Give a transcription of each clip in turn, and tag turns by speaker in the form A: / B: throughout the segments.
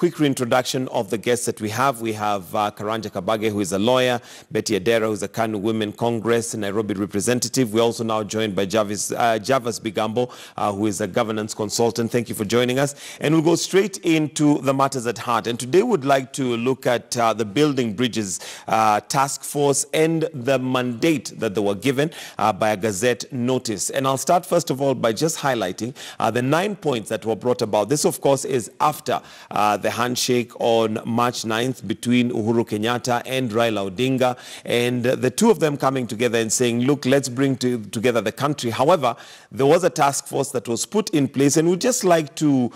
A: quick reintroduction of the guests that we have. We have Karanja Kabage, who is a lawyer, Betty Adera, who is a KANU Women Congress Nairobi representative. We're also now joined by Javas Bigambo, who is a governance consultant. Thank you for joining us. And we'll go straight into the matters at heart. And today we'd like to look at the Building Bridges Task Force and the mandate that they were given by a Gazette notice. And I'll start first of all by just highlighting the 9 points that were brought about. This, of course, is after the handshake on March 9th between Uhuru Kenyatta and Raila Odinga, and the two of them coming together and saying, look, let's bring together the country. However, there was a task force that was put in place, and we'd just like to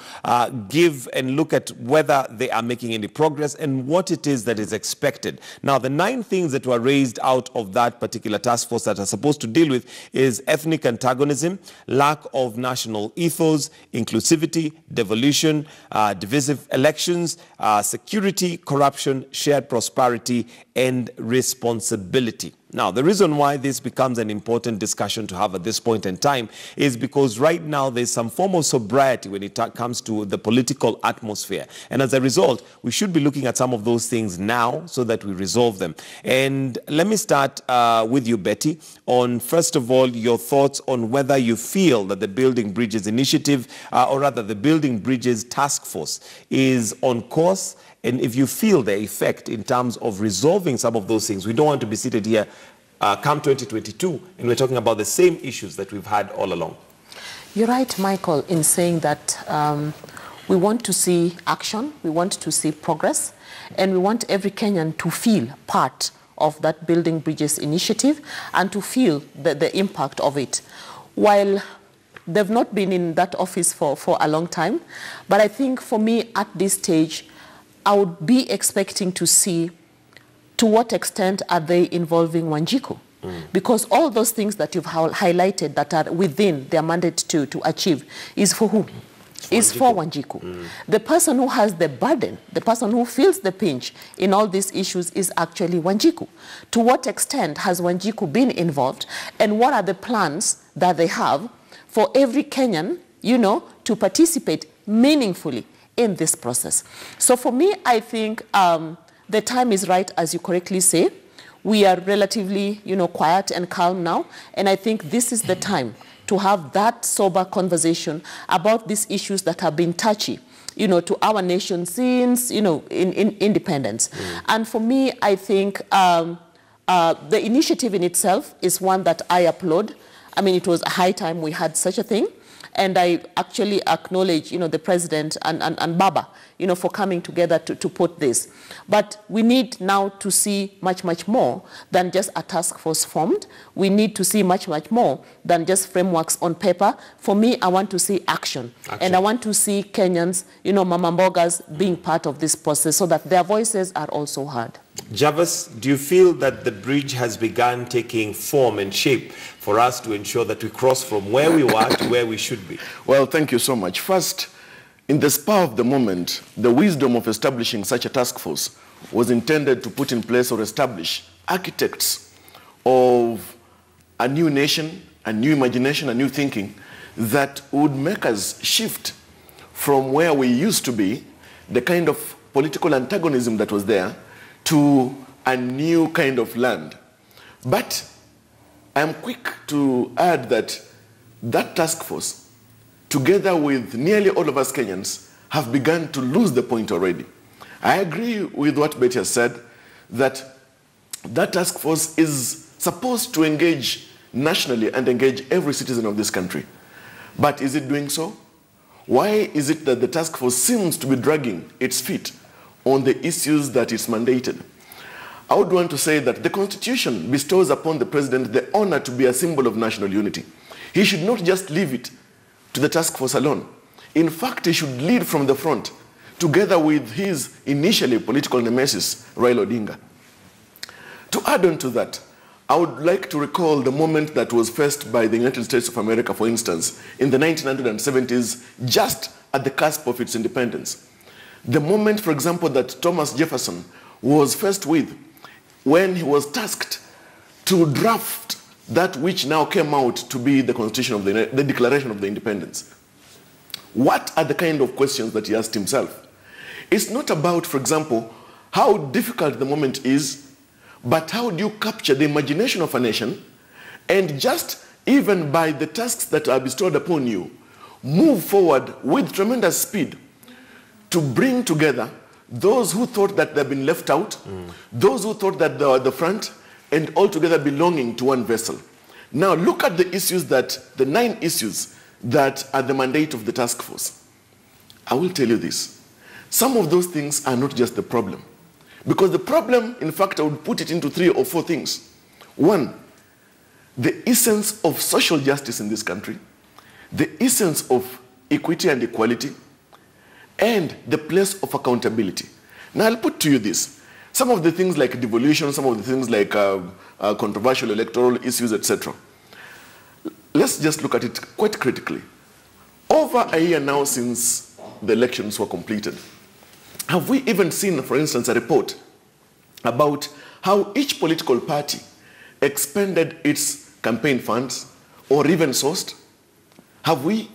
A: give and look at whether they are making any progress and what it is that is expected. Now, the 9 things that were raised out of that particular task force that are supposed to deal with is ethnic antagonism, lack of national ethos, inclusivity, devolution, divisive elections, security, corruption, shared prosperity, and responsibility. Now, the reason why this becomes an important discussion to have at this point in time is because right now there's some form of sobriety when it comes to the political atmosphere. And as a result, we should be looking at some of those things now so that we resolve them. And let me start with you, Betty, on, first of all, your thoughts on whether you feel that the Building Bridges Initiative, or rather the Building Bridges Task Force, is on course, and if you feel the effect in terms of resolving some of those things. We don't want to be seated here come 2022 and we're talking about the same issues that we've had all along.
B: You're right, Michael, in saying that we want to see action, we want to see progress, and we want every Kenyan to feel part of that Building Bridges initiative and to feel the impact of it. While they've not been in that office for a long time, but I think for me at this stage, I would be expecting to see to what extent are they involving Wanjiku. Because all those things that you've highlighted that are within their mandate to achieve is for who? Is for Wanjiku. The person who has the burden, the person who feels the pinch in all these issues is actually Wanjiku. To what extent has Wanjiku been involved, and what are the plans that they have for every Kenyan, to participate meaningfully in this process? So for me, I think the time is right, as you correctly say. We are relatively, quiet and calm now, and I think this is the time to have that sober conversation about these issues that have been touchy, to our nation since, in independence. And for me, I think the initiative in itself is one that I applaud. I mean, it was a high time we had such a thing. And I actually acknowledge, the president and Baba, for coming together to put this. But we need now to see much, much more than just a task force formed. We need to see much, much more than just frameworks on paper. For me, I want to see action. And I want to see Kenyans, Mama Mbogas being part of this process so that their voices are also heard.
A: Javas, do you feel that the bridge has begun taking form and shape for us to ensure that we cross from where we were to where we should be?
C: Well, thank you so much. First, in the spur of the moment, the wisdom of establishing such a task force was intended to put in place or establish architects of a new nation, a new imagination, a new thinking that would make us shift from where we used to be, the kind of political antagonism that was there, to a new kind of land. But I'm quick to add that that task force, together with nearly all of us Kenyans, have begun to lose the point already. I agree with what Betty has said, that that task force is supposed to engage nationally and engage every citizen of this country. But is it doing so? Why is it that the task force seems to be dragging its feet on the issues that it's mandated? I would want to say that the Constitution bestows upon the President the honor to be a symbol of national unity. He should not just leave it to the task force alone. In fact, he should lead from the front, together with his initially political nemesis, Raila Odinga. To add on to that, I would like to recall the moment that was faced by the United States of America, for instance, in the 1970s, just at the cusp of its independence. The moment, for example, that Thomas Jefferson was faced with when he was tasked to draft that which now came out to be the Constitution of the Declaration of the Independence. What are the kind of questions that he asked himself? It's not about, for example, how difficult the moment is, but how do you capture the imagination of a nation and just, even by the tasks that are bestowed upon you, move forward with tremendous speed to bring together those who thought that they've been left out, those who thought that they were at the front, and all together belonging to one vessel. Now look at the issues the 9 issues that are the mandate of the task force. I will tell you this. Some of those things are not just the problem. Because the problem, in fact, I would put it into 3 or 4 things. 1, the essence of social justice in this country, the essence of equity and equality, and the place of accountability. Now I'll put to you this. Some of the things like devolution, some of the things like controversial electoral issues, etc. Let's just look at it quite critically. Over a year now since the elections were completed, have we even seen, for instance, a report about how each political party expended its campaign funds or even sourced? Have we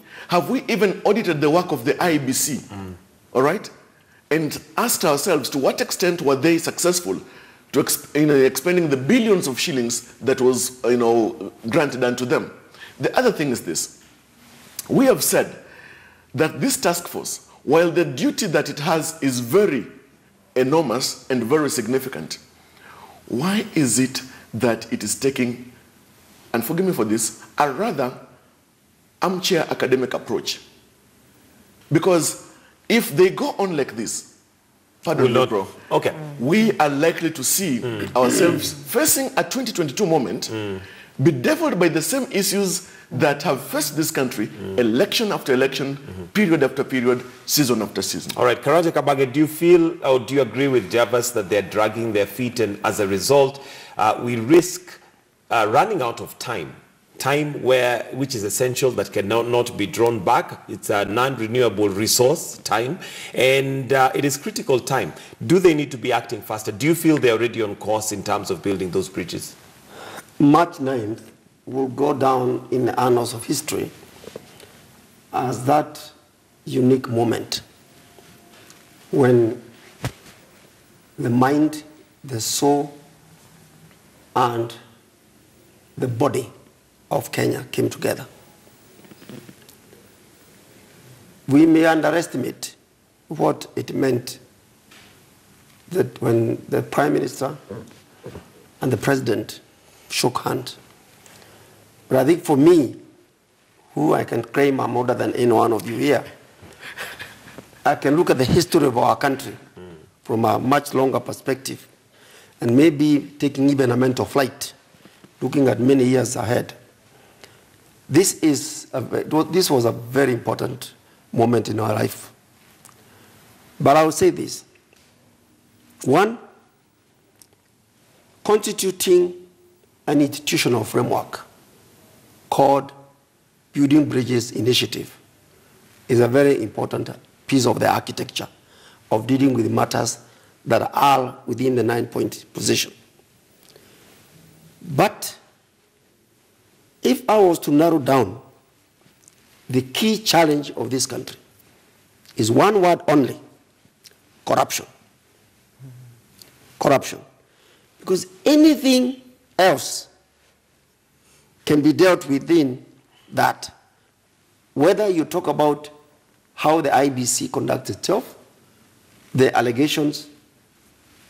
C: even audited the work of the IEBC, all right? And asked ourselves, to what extent were they successful to expending the billions of shillings that was granted unto them? The other thing is this. We have said that this task force, while the duty that it has is very enormous and very significant, why is it that it is taking, and forgive me for this, a rather armchair academic approach? Because if they go on like this, pardon me, bro,
A: okay,
C: we are likely to see ourselves facing a 2022 moment, bedeviled by the same issues that have faced this country, election after election, period after period, season after season. All right,
A: Karanja Kabage, do you feel, or do you agree with Javas that they're dragging their feet, and as a result, we risk running out of time which is essential, that cannot be drawn back? It's a non-renewable resource, time, and it is critical time. Do they need to be acting faster? Do you feel they're already on course in terms of building those bridges?
D: March 9th will go down in the annals of history as that unique moment when the mind, the soul, and the body of Kenya came together. We may underestimate what it meant that when the Prime Minister and the President shook hands. But I think for me, who I can claim I'm older than any one of you here, I can look at the history of our country from a much longer perspective, and maybe taking even a mental flight, looking at many years ahead. This was a very important moment in our life. But I will say this. 1, constituting an institutional framework called Building Bridges Initiative is a very important piece of the architecture of dealing with matters that are within the 9-point position. But if I was to narrow down, the key challenge of this country is one word only: corruption. Corruption. Because anything else can be dealt within that. Whether you talk about how the IBC conducts itself, the allegations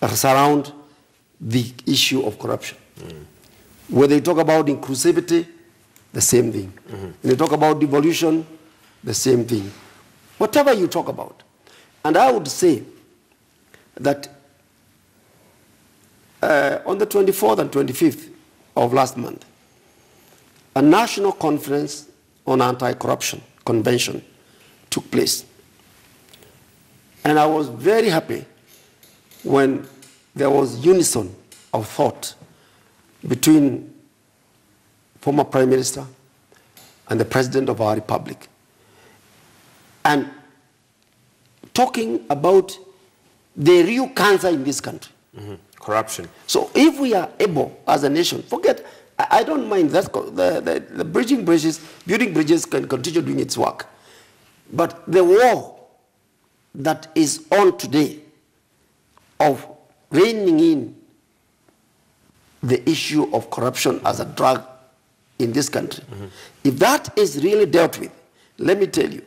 D: surround the issue of corruption. Whether you talk about inclusivity, the same thing. When you talk about devolution, the same thing. Whatever you talk about. And I would say that on the 24th and 25th of last month, a national conference on anti-corruption convention took place. And I was very happy when there was unison of thought between former Prime Minister and the President of our Republic, and talking about the real cancer in this country.
A: Corruption.
D: So if we are able as a nation, forget, I don't mind that the building bridges can continue doing its work. But the war that is on today of reining in the issue of corruption as a drug in this country, if that is really dealt with, let me tell you,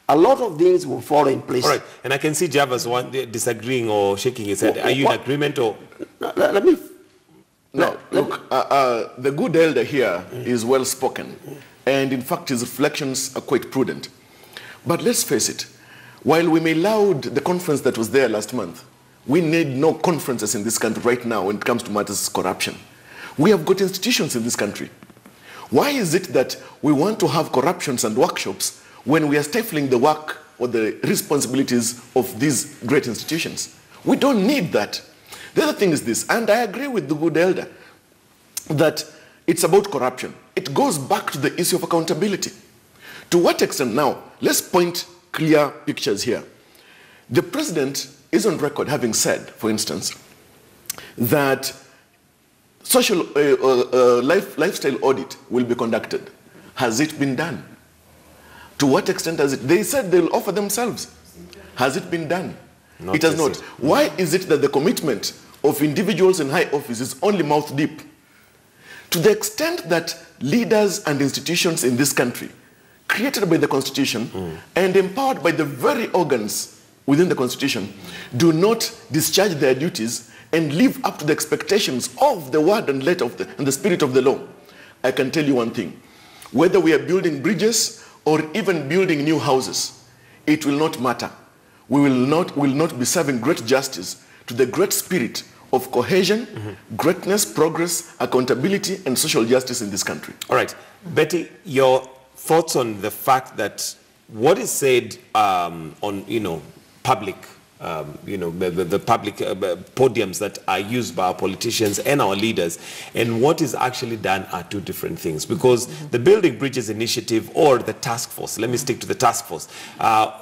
D: a lot of things will fall in place.
A: All right, and I can see Javas disagreeing or shaking his head. Are you in agreement or?
D: Let me.
C: No, look, the good elder here is well spoken, and in fact his reflections are quite prudent. But let's face it, while we may laud the conference that was there last month, we need no conferences in this country right now when it comes to matters of corruption. We have got institutions in this country. Why is it that we want to have corruptions and workshops when we are stifling the work or the responsibilities of these great institutions? We don't need that. The other thing is this, and I agree with the good elder, that it's about corruption. It goes back to the issue of accountability. To what extent now? Let's point clear pictures here. The president is on record having said, for instance, that social lifestyle audit will be conducted. Has it been done? To what extent has it? They said they'll offer themselves. Has it been done? It has not. Why is it that the commitment of individuals in high office is only mouth deep? To the extent that leaders and institutions in this country, created by the Constitution and empowered by the very organs within the Constitution, do not discharge their duties and live up to the expectations of the word and letter of and the spirit of the law, I can tell you one thing. Whether we are building bridges or even building new houses, it will not matter. We will not be serving great justice to the great spirit of cohesion, greatness, progress, accountability, and social justice in this country.
A: All right. Betty, your thoughts on the fact that what is said on, public, the public podiums that are used by our politicians and our leaders, and what is actually done are two different things. Because the Building Bridges Initiative, or the task force, let me stick to the task force,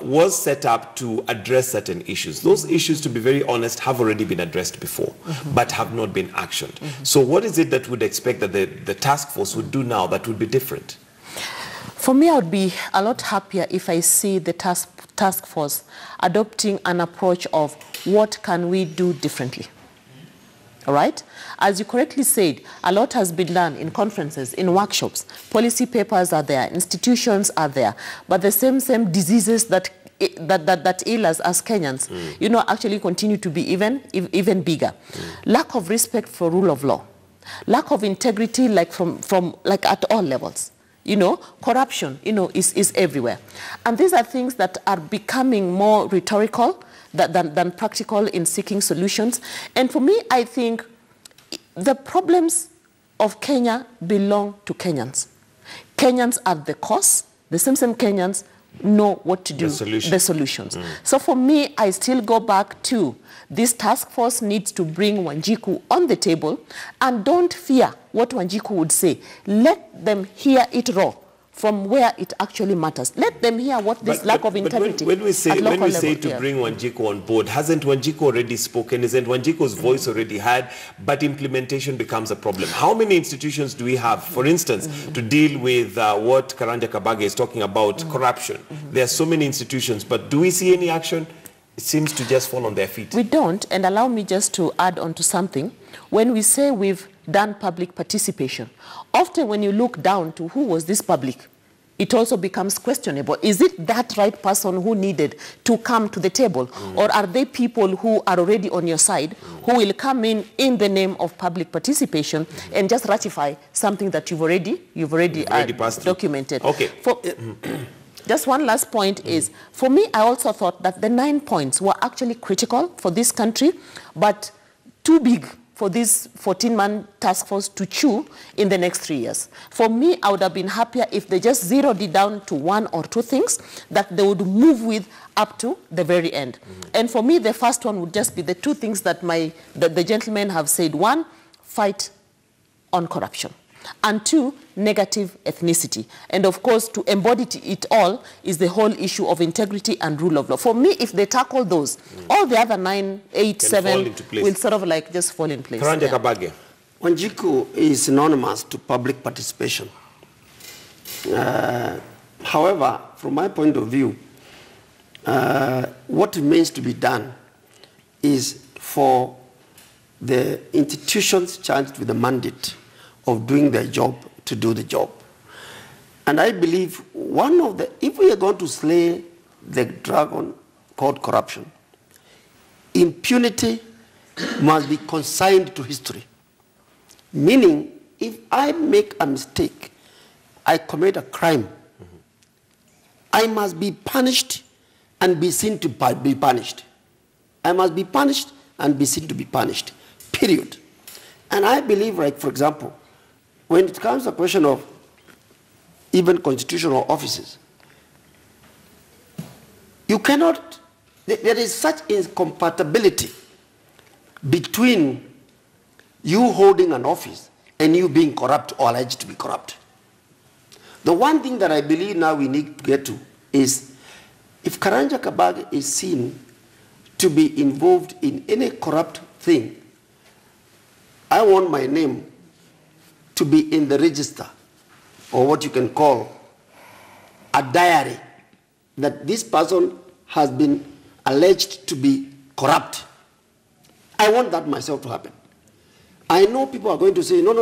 A: was set up to address certain issues. Those issues, to be very honest, have already been addressed before, but have not been actioned. So what is it that would expect that the task force would do now that would be different?
B: For me, I would be a lot happier if I see the task force adopting an approach of what can we do differently. All right? As you correctly said, a lot has been done in conferences, in workshops. Policy papers are there, institutions are there, but the same diseases that ill us as Kenyans, actually continue to be even bigger. Lack of respect for rule of law, lack of integrity, from at all levels. Corruption, is everywhere. And these are things that are becoming more rhetorical than practical in seeking solutions. And for me, I think the problems of Kenya belong to Kenyans. Kenyans are the cause. The same Kenyans know what to do, the solutions. So for me, I still go back to this task force needs to bring Wanjiku on the table, and don't fear what Wanjiku would say. Let them hear it raw from where it actually matters. Let them hear what this lack of integrity
A: when we say to bring Wanjiku on board, hasn't Wanjiku already spoken? Isn't Wanjiku's voice already heard? But implementation becomes a problem. How many institutions do we have, for instance, to deal with what Karanja Kabage is talking about, corruption? There are so many institutions, but do we see any action? It seems to just fall on their feet. We
B: don't, and allow me just to add on to something. When we say we've done public participation, often when you look down to who was this public, it also becomes questionable. Is it that right person who needed to come to the table? Or are they people who are already on your side, who will come in the name of public participation and just ratify something that you've already documented?
A: Okay.
B: Just one last point is, for me, I also thought that the 9 points were actually critical for this country, but too big for this 14-man task force to chew in the next 3 years. For me, I would have been happier if they just zeroed it down to 1 or 2 things that they would move with up to the very end. And for me, the first one would just be the 2 things that the gentlemen have said. 1, fight on corruption. And 2, negative ethnicity. And of course, to embody it all is the whole issue of integrity and rule of law. For me, if they tackle those, all the other 9, 8, 7 will sort of just fall in place.
A: Karanja Kabage.
D: Wanjiku is synonymous to public participation. However, from my point of view, what remains to be done is for the institutions charged with the mandate of doing their job to do the job. And I believe if we are going to slay the dragon called corruption, impunity must be consigned to history. Meaning, if I make a mistake, I commit a crime, I must be punished and be seen to be punished. I must be punished and be seen to be punished, period. And I believe, like, for example, when it comes to the question of even constitutional offices, you cannot, there is such incompatibility between you holding an office and you being corrupt or alleged to be corrupt. The one thing that I believe now we need to get to is, if Karanja Kabage is seen to be involved in any corrupt thing, I want my name to be in the register, or what you can call a diary, that this person has been alleged to be corrupt. I want that myself to happen. I know people are going to say, no,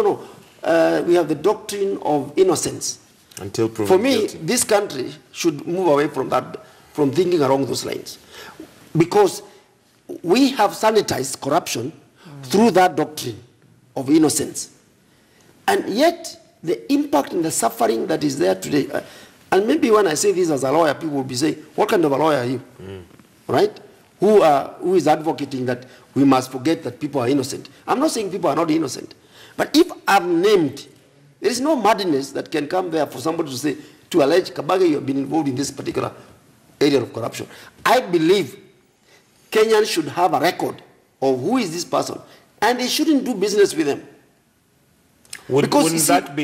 D: we have the doctrine of innocence.
A: Until proven
D: For me,
A: guilty.
D: this country should move away from that, from thinking along those lines. Because we have sanitized corruption through that doctrine of innocence. And yet, the impact and the suffering that is there today, and maybe when I say this as a lawyer, people will be saying, what kind of a lawyer are you? Right? Who is advocating that we must forget that people are innocent? I'm not saying people are not innocent. But if I'm named, there is no madness that can come there for somebody to say, to allege, Kabage, you have been involved in this particular area of corruption. I believe Kenyans should have a record of who is this person, and they shouldn't do business with them.
A: Wouldn't that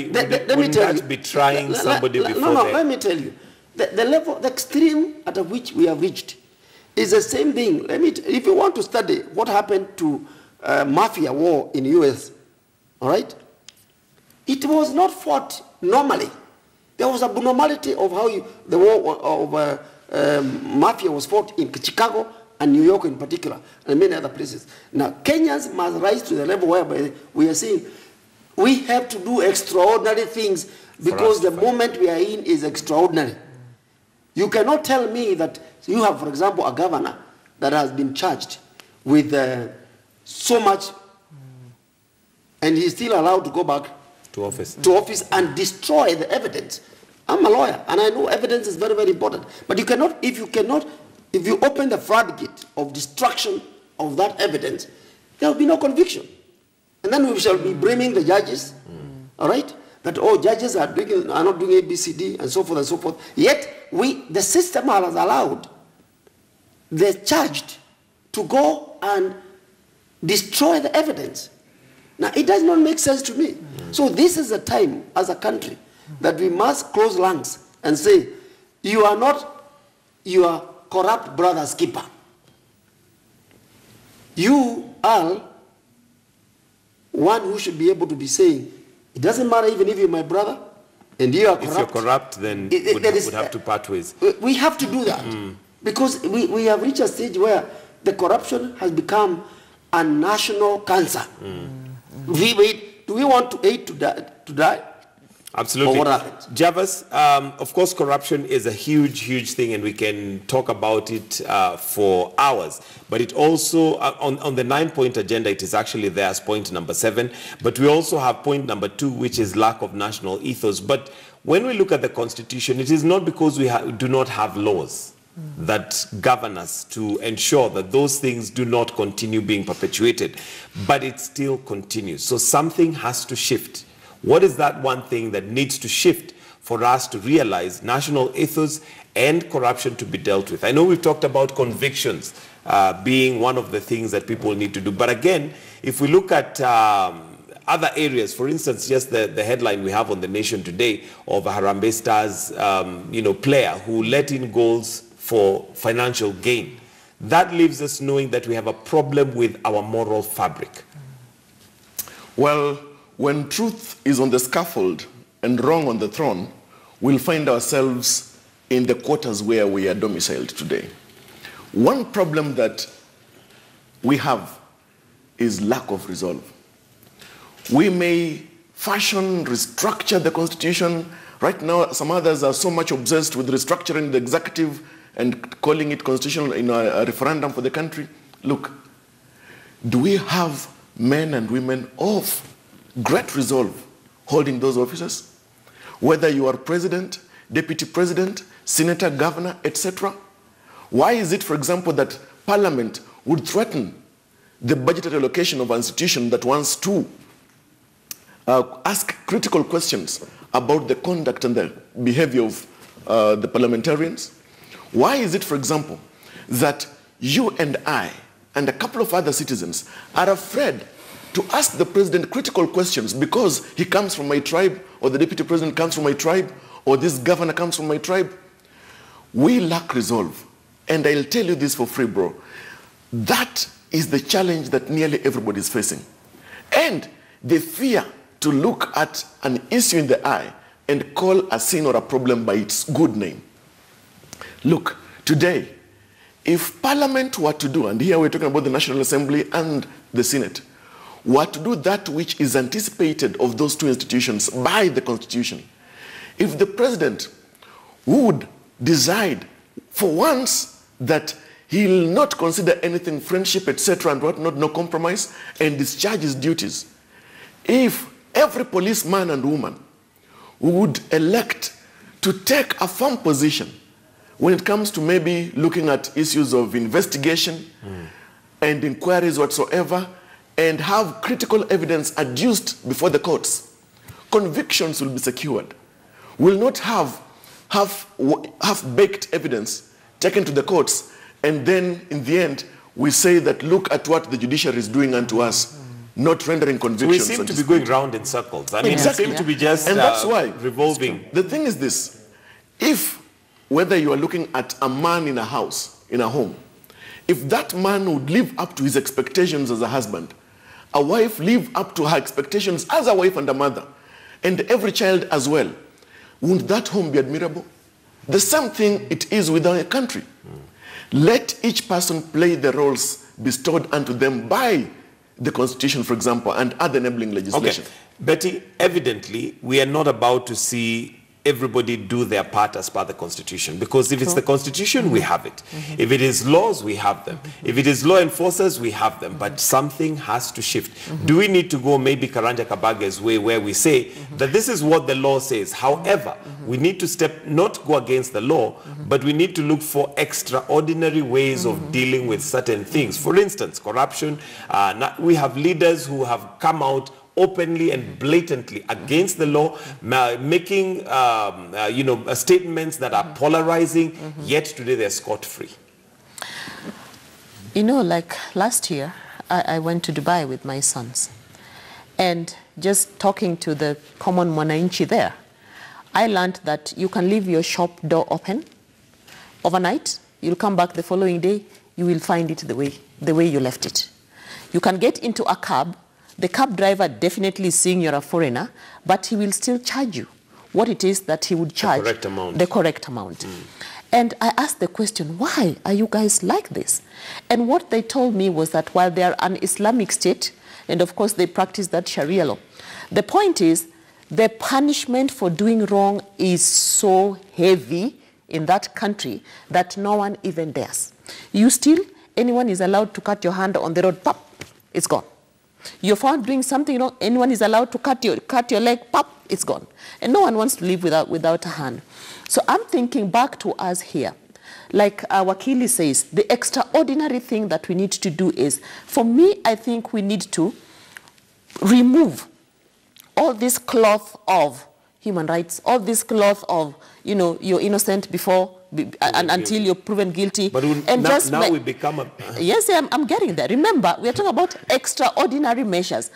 A: be trying somebody before?
D: No, let me tell you. The level, the extreme at which we have reached is the same thing. If you want to study what happened to mafia war in the US, all right? It was not fought normally. There was abnormality of how the war of mafia was fought in Chicago and New York in particular, and many other places. Now, Kenyans must rise to the level whereby we are saying we have to do extraordinary things because the moment we are in is extraordinary. You cannot tell me that you have, for example, a governor that has been charged with so much, and he's still allowed to go back
A: to office
D: and destroy the evidence. I'm a lawyer, and I know evidence is very, very important. But you cannot, if you open the floodgate of destruction of that evidence, there will be no conviction. And then we shall be blaming the judges, all right? That, judges are not doing ABCD and so forth and so forth. Yet, the system has allowed the charged to go and destroy the evidence. Now, it does not make sense to me. So this is a time, as a country, that we must close ranks and say, you are not your corrupt brother's keeper. You are one who should be able to be saying, it doesn't matter even if you're my brother and you are corrupt.
A: If you're corrupt, then we would have to part ways.
D: We have to do that because we have reached a stage where the corruption has become a national cancer. Do we want to aid to die?
A: Absolutely.
D: Or what happens?
A: Javas, of course, corruption is a huge, huge thing, and we can talk about it for hours. But it also, on the 9-point agenda, it is actually there as point number 7. But we also have point number 2, which is lack of national ethos. But when we look at the Constitution, it is not because we do not have laws that govern us to ensure that those things do not continue being perpetuated, but it still continues. So something has to shift. What is that one thing that needs to shift for us to realize national ethos and corruption to be dealt with? I know we've talked about convictions being one of the things that people need to do. But again, if we look at other areas, for instance, just the headline we have on The Nation today of a Harambee Stars player who let in goals for financial gain, that leaves us knowing that we have a problem with our moral fabric.
C: Well, when truth is on the scaffold and wrong on the throne, we'll find ourselves in the quarters where we are domiciled today. One problem that we have is lack of resolve. We may fashion, restructure the constitution. Right now, some others are so much obsessed with restructuring the executive and calling it constitutional in a referendum for the country. Look, do we have men and women of great resolve holding those offices? Whether you are president, deputy president, senator, governor, etc. Why is it, for example, that Parliament would threaten the budgetary allocation of an institution that wants to ask critical questions about the conduct and the behavior of the parliamentarians? Why is it, for example, that you and I and a couple of other citizens are afraid to ask the president critical questions because he comes from my tribe, or the deputy president comes from my tribe, or this governor comes from my tribe? We lack resolve. And I'll tell you this for free, bro. That is the challenge that nearly everybody is facing. And they fear to look at an issue in the eye and call a sin or a problem by its good name. Look, today, if Parliament were to do, and here we're talking about the National Assembly and the Senate, were to do that which is anticipated of those two institutions by the Constitution, if the president would decide for once that he'll not consider anything friendship, etc., and whatnot, no compromise, and discharge his duties, if every policeman and woman would elect to take a firm position when it comes to maybe looking at issues of investigation and inquiries whatsoever, and have critical evidence adduced before the courts, convictions will be secured. We'll not have half-baked evidence taken to the courts, and then in the end we say that look at what the judiciary is doing unto us, not rendering convictions.
A: So we seem to be going round in circles. I mean,
C: exactly.
A: We seem to be just
C: and that's why
A: revolving.
C: The thing is this: if whether you are looking at a man in a house, in a home, if that man would live up to his expectations as a husband, a wife live up to her expectations as a wife and a mother, and every child as well, wouldn't that home be admirable? The same thing it is within a country. Let each person play the roles bestowed unto them by the Constitution, for example, and other enabling legislation.
A: Okay. Betty, evidently, we are not about to see everybody do their part as per the Constitution, because if it's the Constitution, we have it. If it is laws, we have them. If it is law enforcers, we have them. But something has to shift. Do we need to go maybe Karanja Kabage's way, where we say that this is what the law says? However, we need to not go against the law, but we need to look for extraordinary ways of dealing with certain things. For instance, corruption. We have leaders who have come out openly and blatantly against the law, making statements that are polarizing, yet today they're scot-free.
B: You know, like last year, I went to Dubai with my sons, and just talking to the common mwananchi there, I learned that you can leave your shop door open overnight, you'll come back the following day, you will find it the way you left it. You can get into a cab. The cab driver definitely is seeing you're a foreigner, but he will still charge you what it is that he would charge. The correct amount. And I asked the question, why are you guys like this? And what they told me was that while they are an Islamic state, and of course they practice that Sharia law, the point is the punishment for doing wrong is so heavy in that country that no one even dares. You steal, anyone is allowed to cut your hand on the road, pop, it's gone. You're found doing something wrong, anyone is allowed to cut your leg, pop, it's gone. And no one wants to live without a hand. So I'm thinking back to us here. Like Wakili says, the extraordinary thing that we need to do is, for me, I think we need to remove all this cloth of human rights, all this cloth of, you're innocent before until you're proven guilty.
A: But we become a...
B: Yes, I'm getting there. Remember, we're talking about extraordinary measures.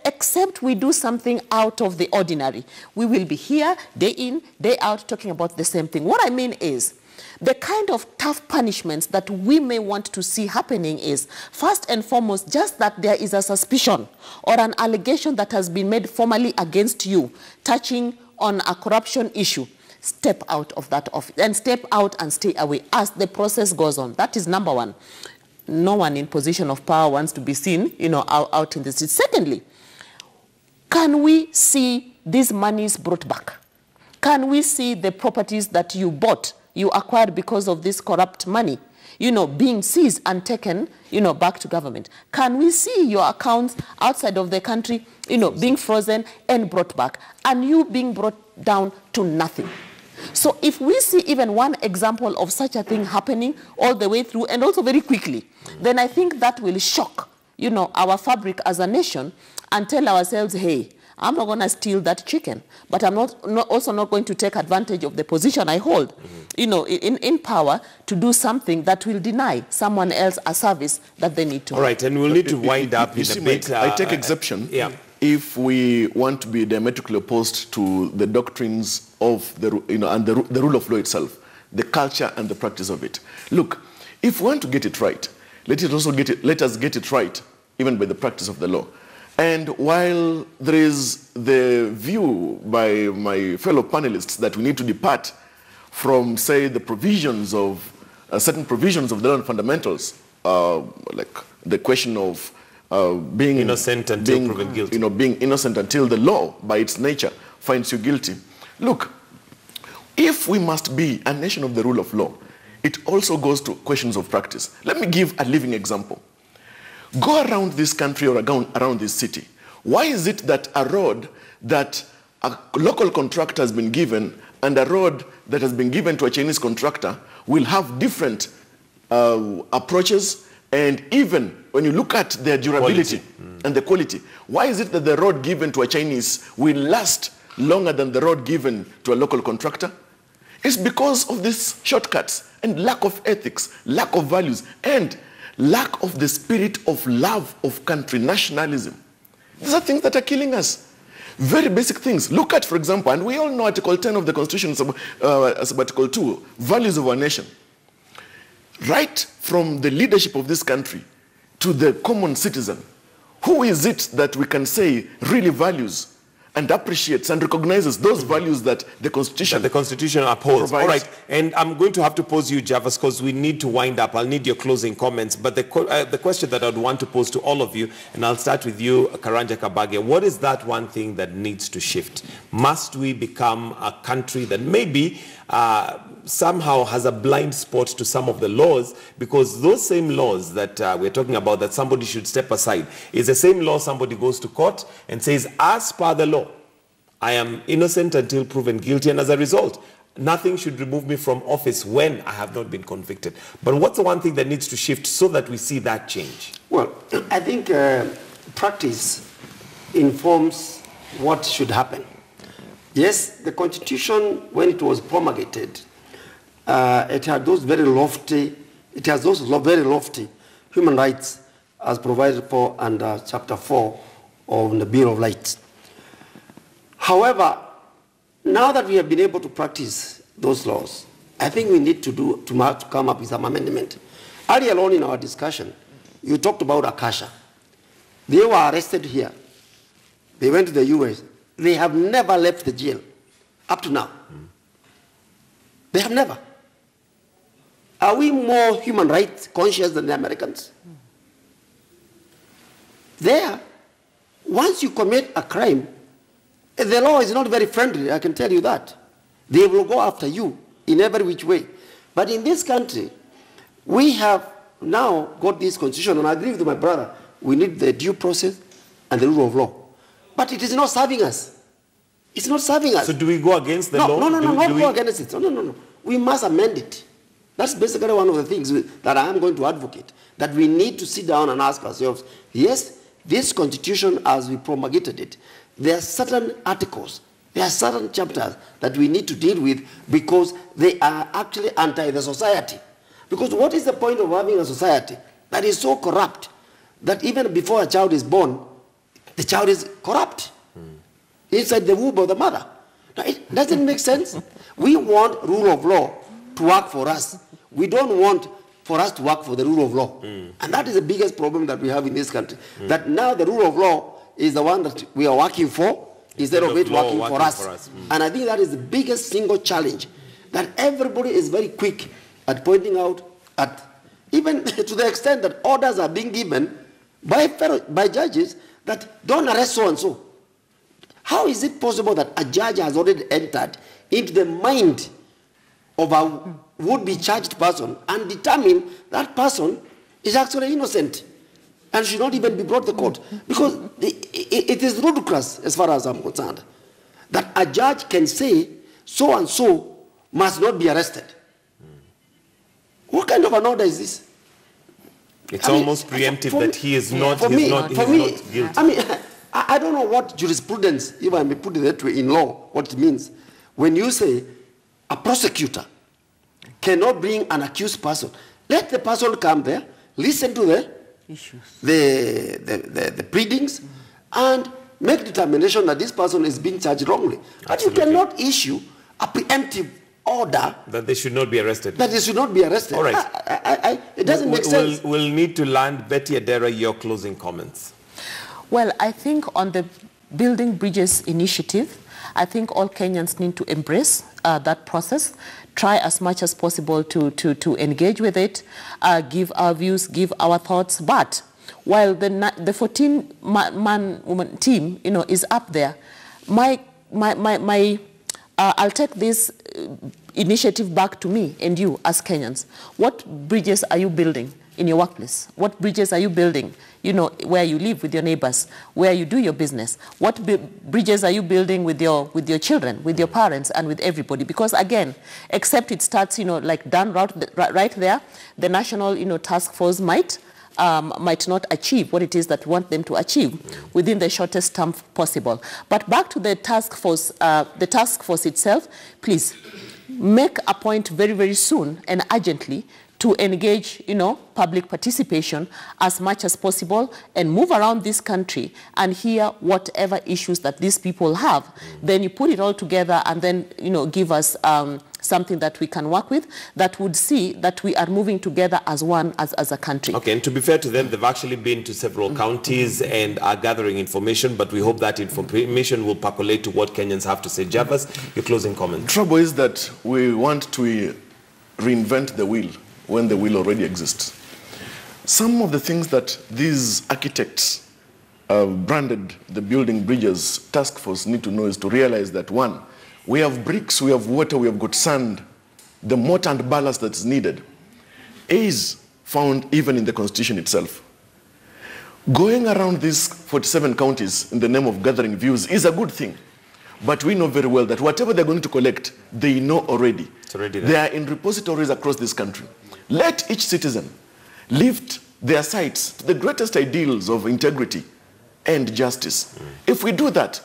B: Except we do something out of the ordinary, we will be here day in, day out talking about the same thing. What I mean is, the kind of tough punishments that we may want to see happening is, first and foremost, just that there is a suspicion or an allegation that has been made formally against you touching on a corruption issue. step out of that office and step out and stay away as the process goes on. That is number one. No one in position of power wants to be seen, out in the street. Secondly, can we see these monies brought back? Can we see the properties that you bought, you acquired because of this corrupt money, being seized and taken, back to government? Can we see your accounts outside of the country, being frozen and brought back, and you being brought down to nothing? So if we see even one example of such a thing happening all the way through and also very quickly, then I think that will shock, our fabric as a nation and tell ourselves, hey, I'm not going to steal that chicken, but I'm also not going to take advantage of the position I hold, in power to do something that will deny someone else a service that they need to.
A: All right, and we'll need to wind up in a bit.
C: I take exception. If we want to be diametrically opposed to the doctrines of the rule of law itself, the culture and the practice of it. Look, if we want to get it right, let us get it right, even by the practice of the law. And while there is the view by my fellow panelists that we need to depart from, say, the provisions of certain provisions of the law and fundamentals, like the question of being
A: innocent until proven guilty.
C: Being innocent until the law, by its nature, finds you guilty. Look, if we must be a nation of the rule of law, it also goes to questions of practice. Let me give a living example. Go around this country or around this city. Why is it that a road that a local contractor has been given and a road that has been given to a Chinese contractor will have different approaches, and even when you look at their durability and the quality, why is it that the road given to a Chinese will last longer than the road given to a local contractor? It's because of these shortcuts and lack of ethics, lack of values, and lack of the spirit of love of country, nationalism. These are things that are killing us. Very basic things. Look at, for example, and we all know Article 10 of the Constitution, Article 2, values of our nation. Right from the leadership of this country to the common citizen, who is it that we can say really values and appreciates and recognizes those values that the Constitution
A: upholds?
C: provides.
A: All right, and I'm going to have to pose you, Javas, because we need to wind up. I'll need your closing comments. But the question that I'd want to pose to all of you, and I'll start with you, Karanja Kabage, what is that one thing that needs to shift? Must we become a country that maybe somehow has a blind spot to some of the laws, because those same laws that we're talking about that somebody should step aside is the same law somebody goes to court and says, as per the law, I am innocent until proven guilty, and as a result, nothing should remove me from office when I have not been convicted. But what's the one thing that needs to shift so that we see that change?
D: Well, I think practice informs what should happen. Yes, the Constitution, when it was promulgated, it had those very lofty human rights as provided for under Chapter 4 of the Bill of Rights. However, now that we have been able to practice those laws, I think we need to come up with some amendment. Earlier on in our discussion, you talked about Akasha. They were arrested here. They went to the US. They have never left the jail up to now. They have never. Are we more human rights conscious than the Americans? There, once you commit a crime, the law is not very friendly, I can tell you that. They will go after you in every which way. But in this country, we have now got this constitution, and I agree with my brother, we need the due process and the rule of law. But it is not serving us. It's not serving us.
A: So do we go against the law?
D: No, not go against it. No. We must amend it. That's basically one of the things that I am going to advocate, that we need to sit down and ask ourselves, yes, this constitution as we promulgated it, there are certain articles, there are certain chapters that we need to deal with because they are actually anti the society. Because what is the point of having a society that is so corrupt that even before a child is born, the child is corrupt inside the womb of the mother? Now, it doesn't make sense. We want rule of law to work for us. We don't want for us to work for the rule of law. And that is the biggest problem that we have in this country. That now the rule of law is the one that we are working for, instead of it
A: law
D: working for us. And I think that is the biggest single challenge, that everybody is very quick at pointing out, at even to the extent that orders are being given by judges that don't arrest so and so. How is it possible that a judge has already entered into the mind of a would-be charged person and determined that person is actually innocent and should not even be brought to court? Because it is ludicrous, as far as I'm concerned, that a judge can say so and so must not be arrested. What kind of an order is this?
A: It's almost preemptive that he is not guilty.
D: I mean, I don't know what jurisprudence, if I may put it that way, in law, what it means. When you say a prosecutor cannot bring an accused person, let the person come there, listen to the issues, the pleadings, and make determination that this person is being charged wrongly. But you cannot issue a preemptive order
A: that they should not be arrested.
D: That they should not be arrested.
A: All right.
D: It doesn't make sense.
A: We'll need to land. Betty Adera, your closing comments.
B: Well, I think on the Building Bridges initiative, I think all Kenyans need to embrace that process, try as much as possible to engage with it, give our views, give our thoughts. But while the 14-man-woman team, is up there, I'll take this initiative back to me and you as Kenyans. What bridges are you building in your workplace? What bridges are you building, where you live with your neighbors, where you do your business? What bridges are you building with your children, with your parents, and with everybody? Because again, except it starts, like done right there, the national, task force might not achieve what it is that we want them to achieve within the shortest term possible. But back to the task force itself, please make a point very, very soon and urgently to engage, public participation as much as possible and move around this country and hear whatever issues that these people have. Then you put it all together and then, give us something that we can work with that would see that we are moving together as one, as a country. Okay,
A: and to be fair to them, they've actually been to several counties and are gathering information, but we hope that information will percolate to what Kenyans have to say. Javas, your closing comment.
C: Trouble is that we want to reinvent the wheel when the wheel already exists. Some of the things that these architects branded the Building Bridges task force need to know is to realize that, one, we have bricks, we have water, we have got sand. The mortar and ballast that's needed is found even in the Constitution itself. Going around these 47 counties in the name of gathering views is a good thing. But we know very well that whatever they're going to collect, they know already.
A: It's already there.
C: They are in repositories across this country. Let each citizen lift their sights to the greatest ideals of integrity and justice. If we do that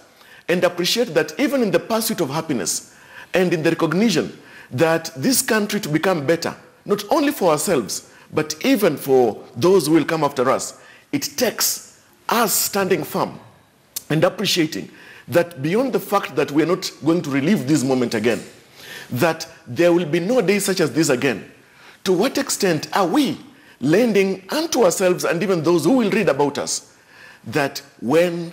C: and appreciate that even in the pursuit of happiness and in the recognition that this country to become better, not only for ourselves, but even for those who will come after us, it takes us standing firm and appreciating that beyond the fact that we're not going to relive this moment again, that there will be no day such as this again. To what extent are we lending unto ourselves and even those who will read about us that when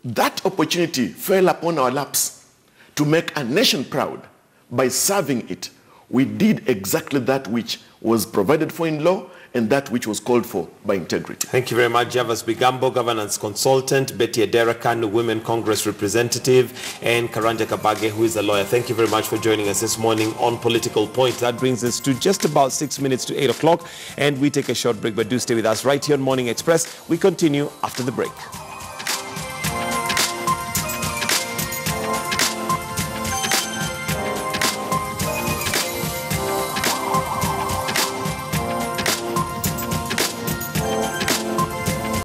C: that opportunity fell upon our laps to make a nation proud by serving it, we did exactly that which was provided for in law and that which was called for by integrity.
A: Thank you very much, Javas Bigambo, governance consultant, Betty Adera, KANU Women Congress representative, and Karanja Kabage, who is a lawyer. Thank you very much for joining us this morning on Political Point. That brings us to just about 6 minutes to 8 o'clock, and we take a short break, but do stay with us right here on Morning Express. We continue after the break.